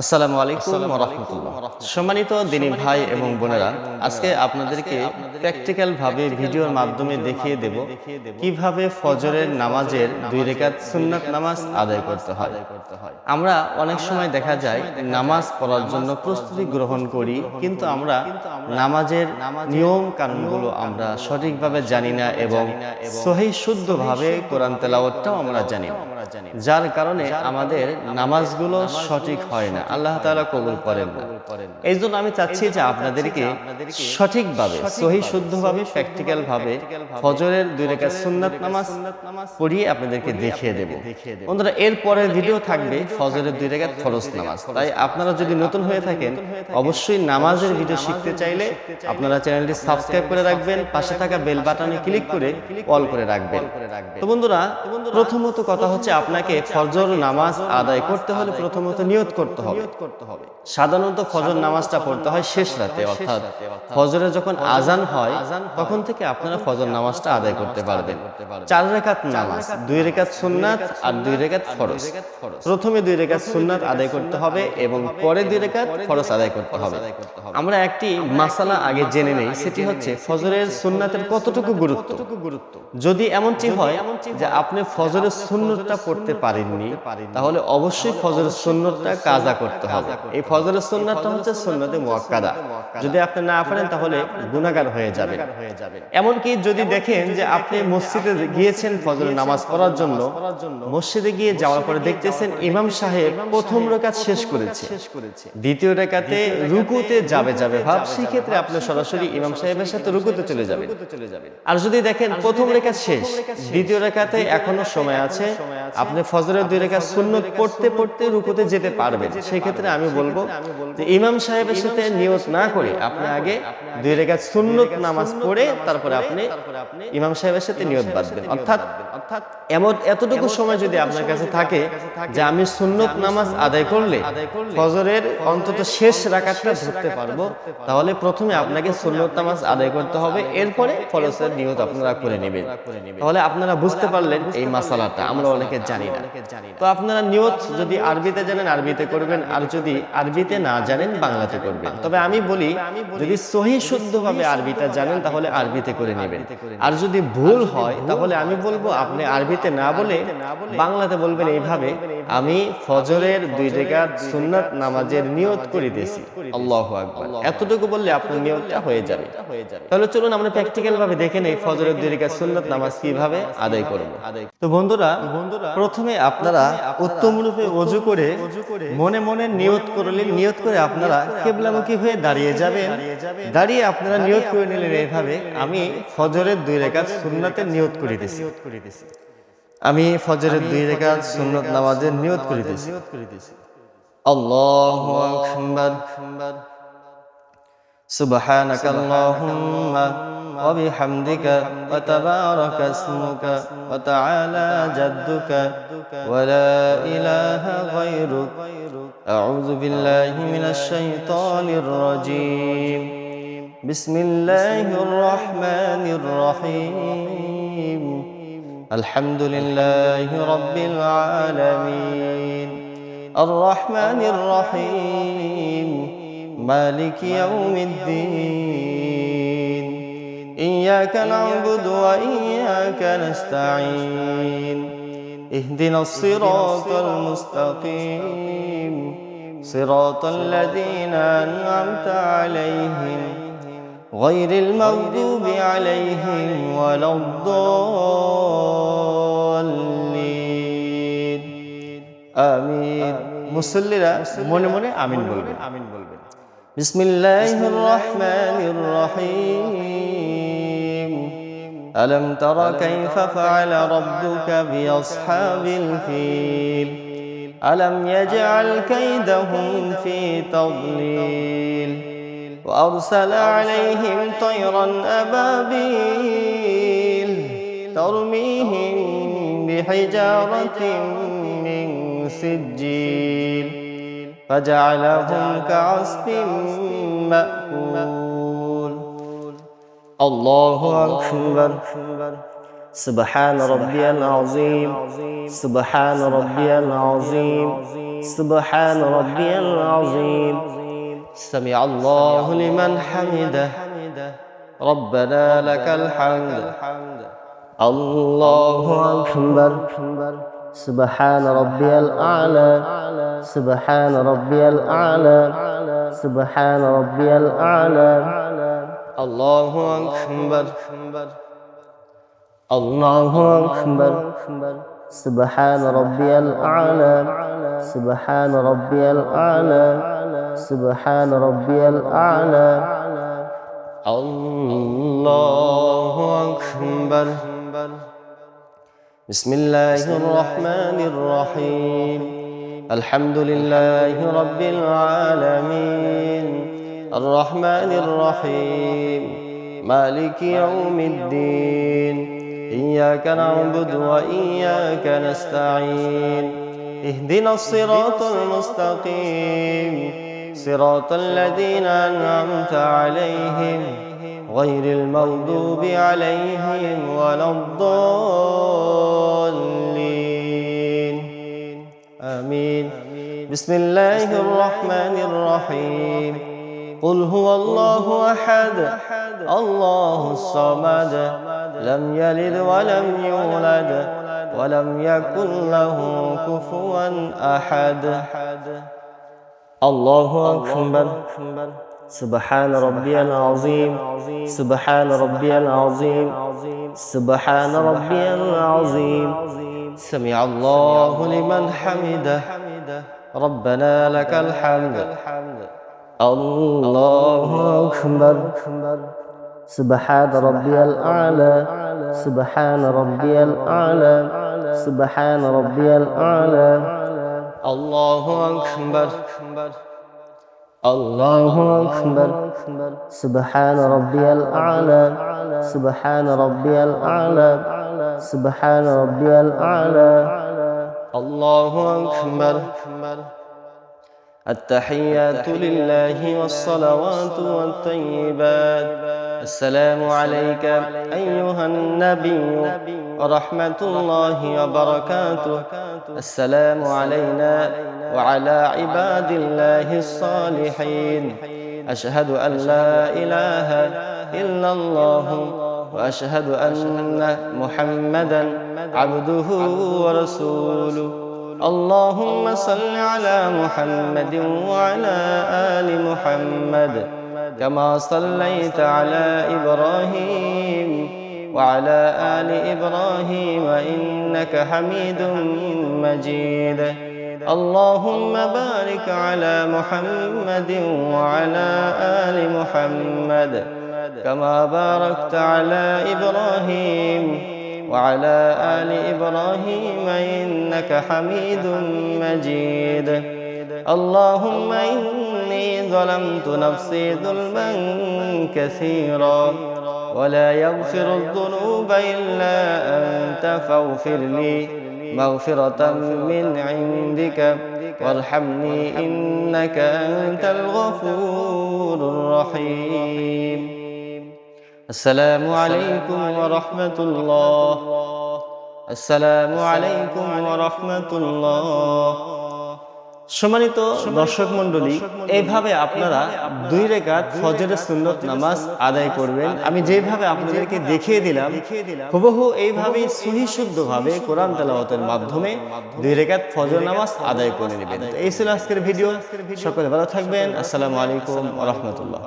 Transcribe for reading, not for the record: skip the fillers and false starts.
আসসালামু আলাইকুম ওয়া রাহমাতুল্লাহ। সম্মানিত দিনী ভাই এবং বোনেরা, আজকে আপনাদেরকে প্র্যাকটিক্যাল ভাবে ভিডিওর মাধ্যমে দেখিয়ে দেব কিভাবে ফজরের নামাজের 2 রাকাত সুন্নাত নামাজ আদায় করতে হয়। আমরা অনেক সময় দেখা যায় নামাজ পড়ার জন্য প্রস্তুতি গ্রহণ করি, কিন্তু আমরা নামাজের নিয়ম কানুনগুলো আমরা সঠিকভাবে জানি না এবং সহিহ শুদ্ধভাবে কোরআন তেলাওয়াতটাও আমরা জানি না, যার কারণে আমাদের নামাজগুলো সঠিক হয় না, আল্লাহ তাআলা কবুল করেন না। এই জন্য আমি চাচ্ছি যে আপনাদেরকে সঠিকভাবে সহিহ শুদ্ধভাবে প্র্যাকটিক্যাল ভাবে ফজরের 2 রাকাত সুন্নাত নামাজ পড়িয়ে আপনাদেরকে দেখিয়ে দেব। বন্ধুরা, এর পরের ভিডিও থাকবে ফজরের 2 রাকাত ফরজ নামাজ। তাই আপনারা যদি নতুন হয়ে থাকেন, অবশ্যই নামাজের ভিডিও শিখতে চাইলে আপনারা চ্যানেলটি সাবস্ক্রাইব করে রাখবেন, পাশে থাকা বেল বাটনে ক্লিক করে অল করে রাখবেন। তো বন্ধুরা, প্রথমত কথা হচ্ছে আপনাকে ফজর নামাজ আদায় করতে হলে প্রথমত নিয়ত করতে হবে। সাধারণত ফজর নামাজটা পড়তে হয় শেষ রাতে, অর্থাৎ ফজরে যখন আজান হয় তখন থেকে আপনারা ফজর নামাজটা আদায় করতে পারবেন। 4 রাকাত নামাজ, 2 রাকাত সুন্নাত আর 2 রাকাত ফরজ। প্রথমে 2 রাকাত সুন্নাত আদায় করতে হবে এবং পরে 2 রাকাত ফরজ আদায় করতে হবে। আমরা একটি মাসালা আগে জেনে নেই, সেটি হচ্ছে ফজরের সুন্নাতের কতটুকু গুরুত্ব। যদি এমনটি হয় যে আপনি ফজরের সুন্নতটা পড়তে পারেননি, তাহলে অবশ্যই ফজরের সুন্নতটা কাজা করতে হবে। এই ফজরের সুন্নাতটা হচ্ছে সুন্নতে মুআক্কাদা। যদি আপনি না পারেন তাহলে গুনাহগার হয়ে যাবেন। এমনকি যদি দেখেন যে আপনি মসজিদে গিয়েছেন ফজরের নামাজ পড়ার জন্য, মসজিদে গিয়ে যাওয়ার পরে দেখতেছেন ইমাম সাহেব প্রথম রাকাত শেষ করেছে, দ্বিতীয় রাকাতে রুকুতে যাবে ভাব, সেই ক্ষেত্রে আপনি সরাসরি ইমাম সাহেবের সাথে রুকুতে চলে যাবেন। আর যদি দেখেন প্রথম রাকাত শেষ, দ্বিতীয় রাকাতে এখনো সময় আছে, আপনি ফজরের 2 রাকাত সুন্নত পড়তে পড়তে রুকুতে যেতে পারবেন, সেই ক্ষেত্রে আমি বলবো যে ইমাম সাহেবের সাথে নিয়ত না করে আপনি আগে 2 রাকাত সুন্নত নামাজ পড়ে তারপরে আপনি ইমাম সাহেবের সাথে নিয়ত বাঁধবেন। অর্থাৎ এতটুকু সময় যদি আপনার কাছে থাকে যে আমি সুন্নত নামাজ আদায় করলে ফজরের অন্তত শেষ রাকাতটা ধরতে পারবো, তাহলে প্রথমে আপনাকে সুন্নত নামাজ আদায় করতে হবে, এরপরে ফরজের নিয়ত আপনারা করে নেবেন। তাহলে আপনারা বুঝতে পারলেন এই মাসালাটা, আমরা অনেকে জানি না। তো আপনারা নিয়ত যদি আরবিতে জানেন আরবিতে করবেন, আর যদি আরবিতে না জানেন বাংলাতে করবেন। তবে আমি বলি, যদি সহিহ শুদ্ধভাবে আরবিটা জানেন তাহলে আরবিতে করে নেবেন, আর যদি ভুল হয় তাহলে আমি বলবো আপনি আরবিতে না বলে বাংলাতে বলবেন এইভাবে, আমি ফজরের 2 রাকাত সুন্নাত নামাজের নিয়ত করিতেছি, আল্লাহু আকবার। এতটুকু বললে আপনার নিয়তটা হয়ে যাবে। তাহলে চলুন আমরা প্র্যাকটিক্যাল ভাবে দেখে নেই ফজরের 2 রাকাত সুন্নাত নামাজ কিভাবে আদায় করব। তো বন্ধুরা, প্রথমে আপনারা উত্তম রূপে ওযু করে মনে মনে নিয়ত করলেন। নিয়ত করে আপনারা কিবলামুখী হয়ে দাঁড়িয়ে যাবেন। দাঁড়িয়ে আপনারা নিয়ত করে নিলেন এইভাবে, আমি ফজরের 2 রাকাত সুন্নাতের নিয়ত করিতেছি। আমি ফজরের 2 রাকাত সুন্নাত নামাজের নিয়ত করিতেছি। আল্লাহু আকবার। সুবহানাকাল্লাহুম্মা ওয়া বিহামদিকা ওয়া তাবারাকা ইসমুকা ওয়া তাআলা জাদ্দুকা ওয়া লা ইলাহা গায়রুক। আউযু বিল্লাহি মিনাশ শাইতানির রাজীম। বিসমিল্লাহির রাহমানির রহিম। আলহামদুলিল্লাহি রাব্বিল আলামিন। আর রাহমানির রহিম। مالك يوم الدين. إياك نعبد وإياك نستعين. اهدنا الصراط المستقيم. صراط الذين أنعمت عليهم غير المغضوب عليهم ولا الضالين. آمين. মুসল্লিরা মনে মনে আমিন বলবেন। বিসমিল্লাহির রহমানির রহিম। আলম তারা কাইফা ফাআলা রাব্বুকা বিআসহাবিল ফিল। আলম ইয়াজআল কাইদাহুম ফি তাদলিল। وأرسل عليهم طيرا أبابيل ترميهم بحجارة من سجيل فجعلهم كعصف مأكول. الله أكبر. سبحان ربي العظيم. سبحان ربي العظيم. سبحان ربي العظيم سمع الله لمن حمده ربنا لك الحمد الله أكبر سبحان ربي الأعلى سبحان ربي الأعلى سبحان ربي الأعلى الله أكبر الله أكبر سبحان ربي الأعلى سبحان ربي الأعلى سبحان ربي الأعلى الله أكبر بسم الله الرحمن الرحيم الحمد لله رب العالمين الرحمن الرحيم مالك يوم الدين إياك نعبد وإياك نستعين اهدنا الصراط المستقيم صراط الذين أنعمت عليهم غير المغضوب عليهم ولا الضالين آمين بسم الله الرحمن الرحيم قل هو الله أحد الله الصمد لم يلد ولم يولد ولم يكن له كفوا أحد الله أكبر سبحان ربي العظيم سبحان ربي العظيم سبحان ربي العظيم سمع الله لمن حمده ربنا لك الحمد الله أكبر سبحان ربي الأعلى سبحان ربي الأعلى سبحان ربي الأعلى الله أكبر الله أكبر سبحان ربي الأعلى سبحان ربي الأعلى سبحان ربي الأعلى الله أكبر التحيات لله والصلوات والطيبات السلام عليك أيها النبي ورحمة الله وبركاته السلام علينا وعلى عباد الله الصالحين أشهد أن لا إله إلا الله وأشهد أن محمدا عبده ورسوله اللهم صل على محمد وعلى آل محمد كما صليت على إبراهيم وعلى آل إبراهيم إنك حميد مجيد اللهم بارك على محمد وعلى آل محمد كما باركت على إبراهيم وعلى آل إبراهيم إنك حميد مجيد اللهم إني ظلمت نفسي ظلما كثيرا ولا يغفر الذنوب إلا أنت فاغفر لي مغفرة من عندك وارحمني إنك أنت الغفور الرحيم السلام عليكم ورحمة الله السلام عليكم ورحمة الله সম্মানিত দর্শক মণ্ডলী, এইভাবে আপনারা 2 রাকাত ফজরের সুন্নত নামাজ আদায় করবেন। আমি যেভাবে আপনাদেরকে দেখিয়ে দিলাম হুবহু এইভাবেই সহিহ শুদ্ধভাবে কোরআন তেলাওয়াতের মাধ্যমে 2 রাকাত ফজর নামাজ আদায় করে নেবেন। এই ছিল আজকের ভিডিও। সকলে ভালো থাকবেন। আসসালামু আলাইকুম ওয়া রাহমাতুল্লাহ।